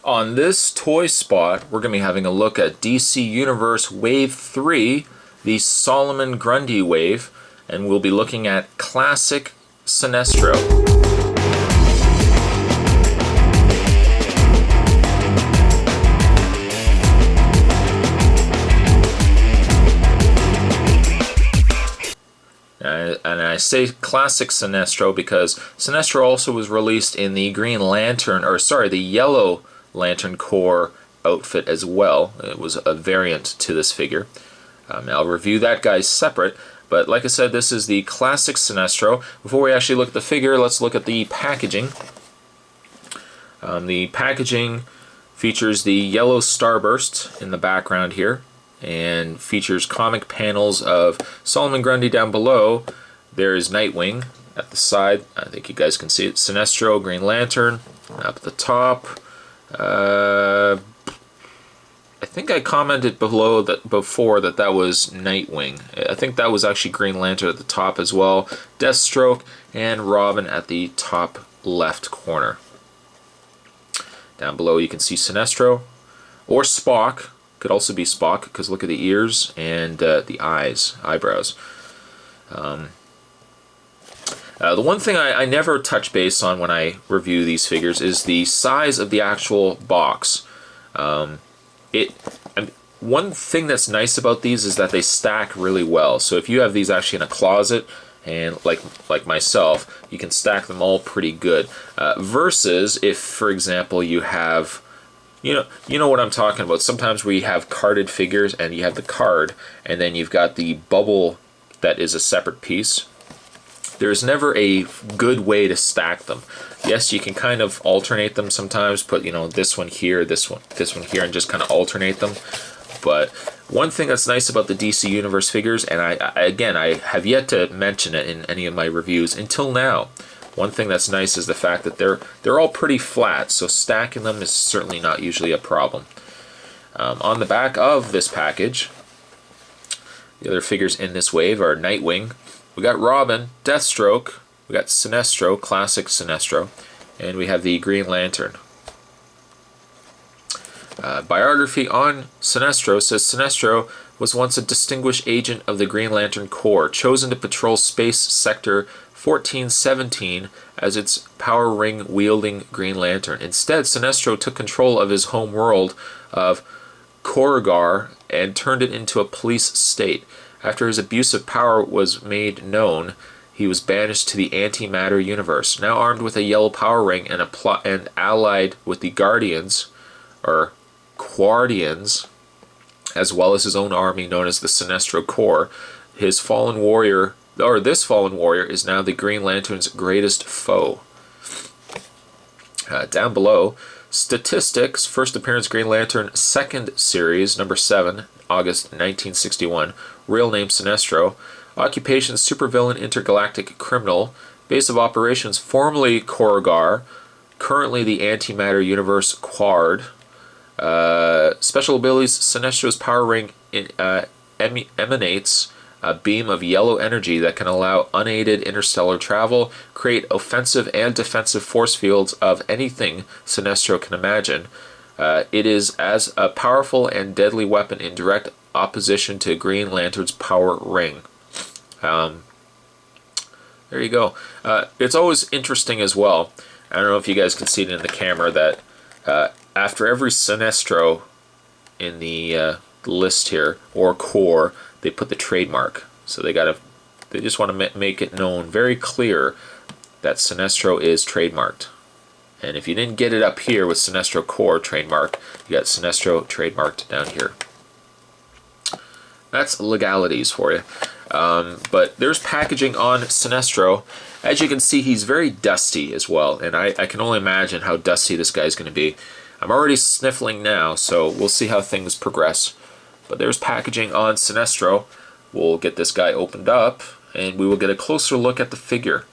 On this toy spot, we're going to be having a look at DC Universe Wave 3, the Solomon Grundy wave, and we'll be looking at Classic Sinestro. And I say Classic Sinestro because Sinestro also was released in the Green Lantern, or sorry, the Yellow Lantern Corps outfit as well. It was a variant to this figure. I'll review that guy separate, but like I said, this is the Classic Sinestro. Before we actually look at the figure, let's look at the packaging. The packaging features the yellow starburst in the background here, and features comic panels of Solomon Grundy down below. There is Nightwing at the side. I think you guys can see it. Sinestro, Green Lantern up at the top. I think I commented below that before that was Nightwing. I think that was actually Green Lantern at the top as well. Deathstroke and Robin at the top left corner. Down below you can see Sinestro or Spock. Could also be Spock because look at the ears and the eyebrows. The one thing I never touch base on when I review these figures is the size of the actual box. One thing that's nice about these is that they stack really well. So if you have these actually in a closet, and like myself, you can stack them all pretty good. Versus if, for example, you have, you know what I'm talking about. Sometimes we have carded figures, and you have the card, and then you've got the bubble that is a separate piece. There's never a good way to stack them. Yes, you can kind of alternate them sometimes, put this one here, this one here, and just kind of alternate them. But one thing that's nice about the DC Universe figures, and I have yet to mention it in any of my reviews until now. One thing that's nice is the fact that they're all pretty flat, so stacking them is certainly not usually a problem. On the back of this package, the other figures in this wave are Nightwing. We got Robin, Deathstroke, we got Sinestro, Classic Sinestro, and we have the Green Lantern. Biography on Sinestro says Sinestro was once a distinguished agent of the Green Lantern Corps, chosen to patrol Space Sector 1417 as its power ring wielding Green Lantern. Instead, Sinestro took control of his home world of Korugar and turned it into a police state. After his abuse of power was made known, he was banished to the antimatter universe. Now armed with a yellow power ring and allied with the Guardians, or Guardians, as well as his own army known as the Sinestro Corps, this fallen warrior is now the Green Lantern's greatest foe. Down below, statistics: first appearance Green Lantern, second series, number 7, August 1961. Real name Sinestro. Occupation supervillain intergalactic criminal. Base of operations formerly Korugar, currently the antimatter universe Quard. Special abilities: Sinestro's power ring emanates a beam of yellow energy that can allow unaided interstellar travel, create offensive and defensive force fields of anything Sinestro can imagine. It is as a powerful and deadly weapon in direct opposition to Green Lantern's power ring. There you go. It's always interesting as well. I don't know if you guys can see it in the camera that after every Sinestro in the list here, or core, they put the trademark. So they just want to make it known very clear that Sinestro is trademarked. And if you didn't get it up here with Sinestro Core trademarked, you got Sinestro trademarked down here. That's legalities for you. But there's packaging on Sinestro. As you can see, he's very dusty as well, and I can only imagine how dusty this guy's going to be. I'm already sniffling now, so we'll see how things progress. But there's packaging on Sinestro. We'll get this guy opened up, and we will get a closer look at the figure.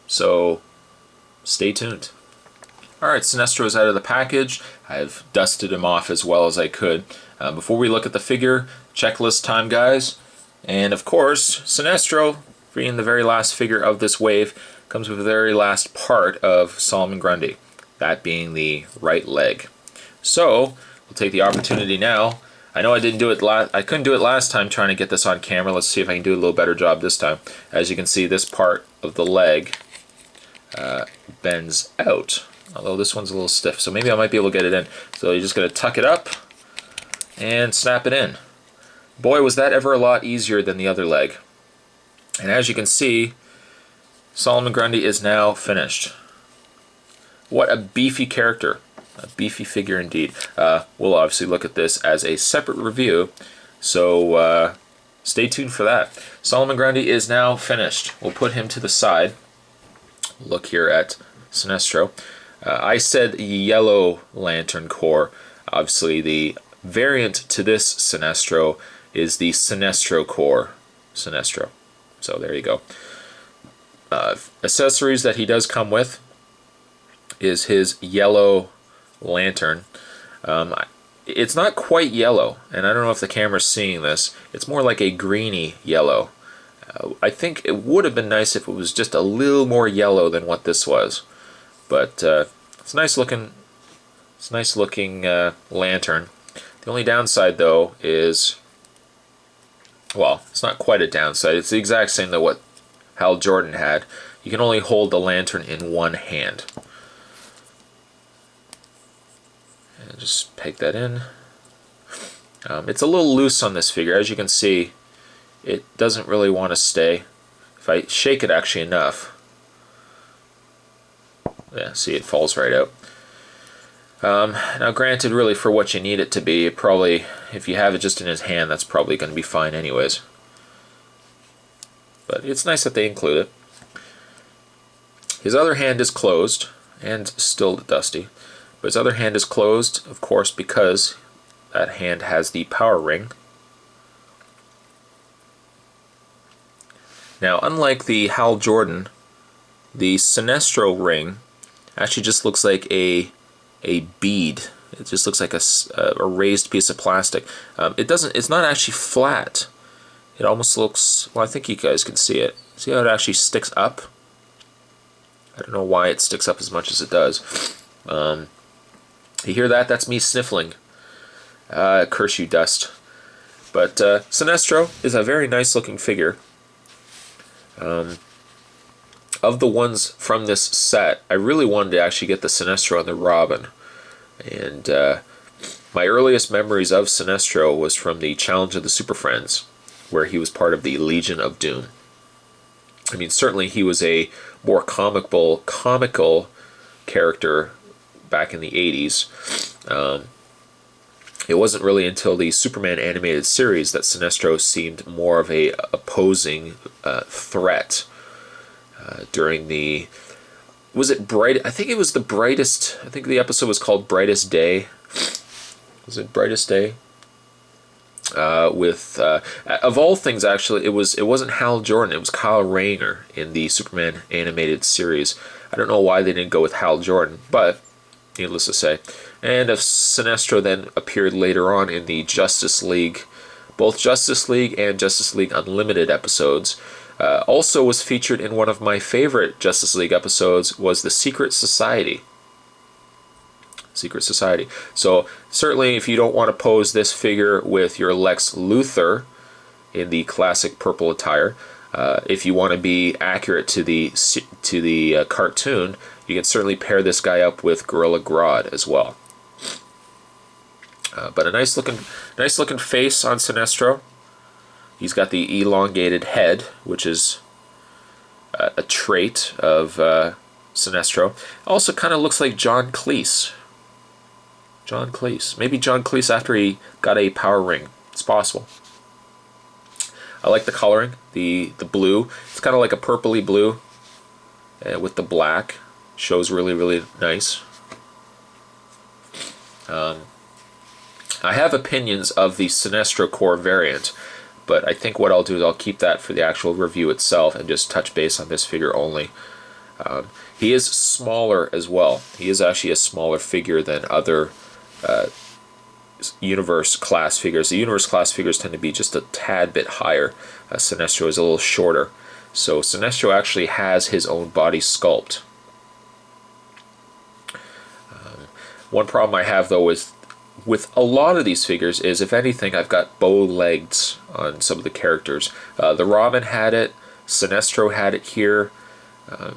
So stay tuned. Alright, Sinestro is out of the package. I've dusted him off as well as I could. Before we look at the figure, checklist time, guys. And of course, Sinestro, being the very last figure of this wave, comes with the very last part of Solomon Grundy, that being the right leg. So we'll take the opportunity now. I know I didn't do it I couldn't do it last time trying to get this on camera. Let's see if I can do a little better job this time. As you can see, this part of the leg bends out, although this one's a little stiff, so maybe I might be able to get it in. So you're just going to tuck it up and snap it in. Boy, was that ever a lot easier than the other leg. And as you can see, Solomon Grundy is now finished. What a beefy character. A beefy figure indeed. We'll obviously look at this as a separate review, so stay tuned for that. Solomon Grundy is now finished. We'll put him to the side. Look here at Sinestro. I said Yellow Lantern Corps. Obviously, the variant to this Sinestro is the Sinestro Corps Sinestro. So there you go. Accessories that he does come with is his yellow lantern. It's not quite yellow, and I don't know if the camera's seeing this. It's more like a greeny yellow. I think it would have been nice if it was just a little more yellow than what this was. But it's a nice looking lantern. The only downside though is, well, it's not quite a downside. It's the exact same that what Hal Jordan had. You can only hold the lantern in one hand. And just peg that in. It's a little loose on this figure. As you can see, it doesn't really want to stay. If I shake it actually enough, yeah, see, it falls right out. Now granted, really for what you need it to be, it probably, if you have it just in his hand, that's probably going to be fine anyways. But it's nice that they include it. His other hand is closed and still dusty. But his other hand is closed, of course, because that hand has the power ring. Now, unlike the Hal Jordan, the Sinestro Ring actually just looks like a bead. It just looks like a raised piece of plastic. It's not actually flat. It almost looks, well, I think you guys can see it. See how it actually sticks up? I don't know why it sticks up as much as it does. You hear that? That's me sniffling. Curse you, dust. But Sinestro is a very nice looking figure. Of the ones from this set, I really wanted to actually get the Sinestro and the Robin. And my earliest memories of Sinestro was from the Challenge of the Super Friends, where he was part of the Legion of Doom. I mean, certainly he was a more comical character back in the 80s. It wasn't really until the Superman animated series that Sinestro seemed more of a opposing threat. During the, was it bright? I think it was the brightest. I think the episode was called Brightest Day. Was it Brightest Day? With of all things, actually, it wasn't Hal Jordan. It was Kyle Rayner in the Superman animated series. I don't know why they didn't go with Hal Jordan, but needless to say. And if Sinestro then appeared later on in the Justice League, both Justice League and Justice League Unlimited episodes. Also was featured in one of my favorite Justice League episodes was the Secret Society. Secret Society. So certainly if you don't want to pose this figure with your Lex Luthor in the classic purple attire, if you want to be accurate to the cartoon, you can certainly pair this guy up with Gorilla Grodd as well. But a nice looking face on Sinestro. He's got the elongated head, which is a trait of Sinestro. Also kind of looks like John Cleese. John Cleese. Maybe John Cleese after he got a power ring. It's possible. I like the coloring, the blue. It's kind of like a purpley blue with the black. Shows really, really nice. I have opinions of the Sinestro Corps variant, but I think what I'll do is I'll keep that for the actual review itself and just touch base on this figure only. He is smaller as well. He is actually a smaller figure than other Universe class figures. The Universe class figures tend to be just a tad bit higher. Sinestro is a little shorter. So Sinestro actually has his own body sculpt. One problem I have though is with a lot of these figures is, if anything, I've got bow-legged on some of the characters. The Robin had it, Sinestro had it here.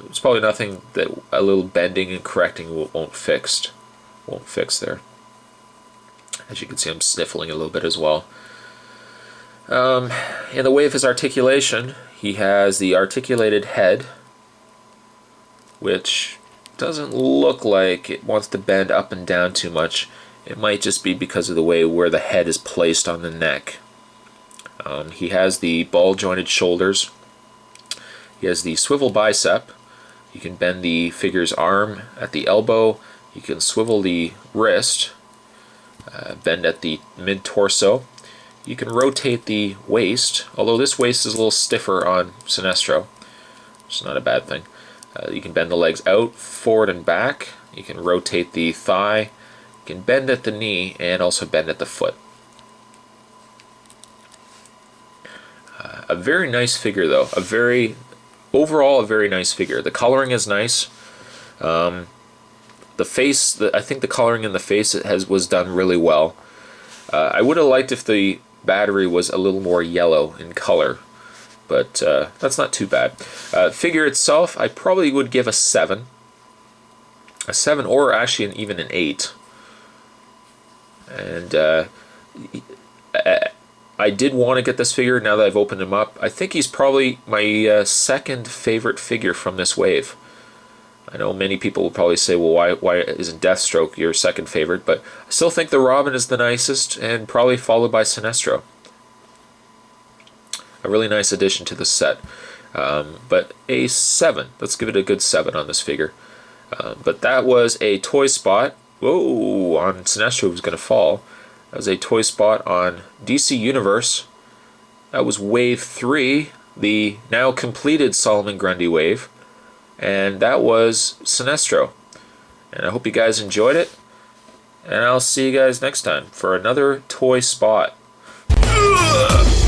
It's probably nothing that a little bending and correcting won't fix there. As you can see, I'm sniffling a little bit as well. In the way of his articulation, he has the articulated head, which doesn't look like it wants to bend up and down too much. It might just be because of the way where the head is placed on the neck. He has the ball-jointed shoulders. He has the swivel bicep. You can bend the figure's arm at the elbow. You can swivel the wrist, bend at the mid-torso. You can rotate the waist, although this waist is a little stiffer on Sinestro, which is not a bad thing. You can bend the legs out, forward and back. You can rotate the thigh. You can bend at the knee and also bend at the foot. A very nice figure though. Overall a very nice figure. The coloring is nice. The face, I think the coloring in the face was done really well. I would have liked if the battery was a little more yellow in color, but that's not too bad. Figure itself, I probably would give a 7. A 7, or actually even an 8. And I did want to get this figure now that I've opened him up. I think he's probably my second favorite figure from this wave. I know many people will probably say, well, why isn't Deathstroke your second favorite? But I still think the Robin is the nicest, and probably followed by Sinestro. A really nice addition to the set. But a 7. Let's give it a good 7 on this figure. But that was a toy spot. Whoa, on Sinestro was going to fall. That was a toy spot on DC Universe. That was Wave 3, the now completed Solomon Grundy wave. And that was Sinestro. And I hope you guys enjoyed it. And I'll see you guys next time for another toy spot. Ugh!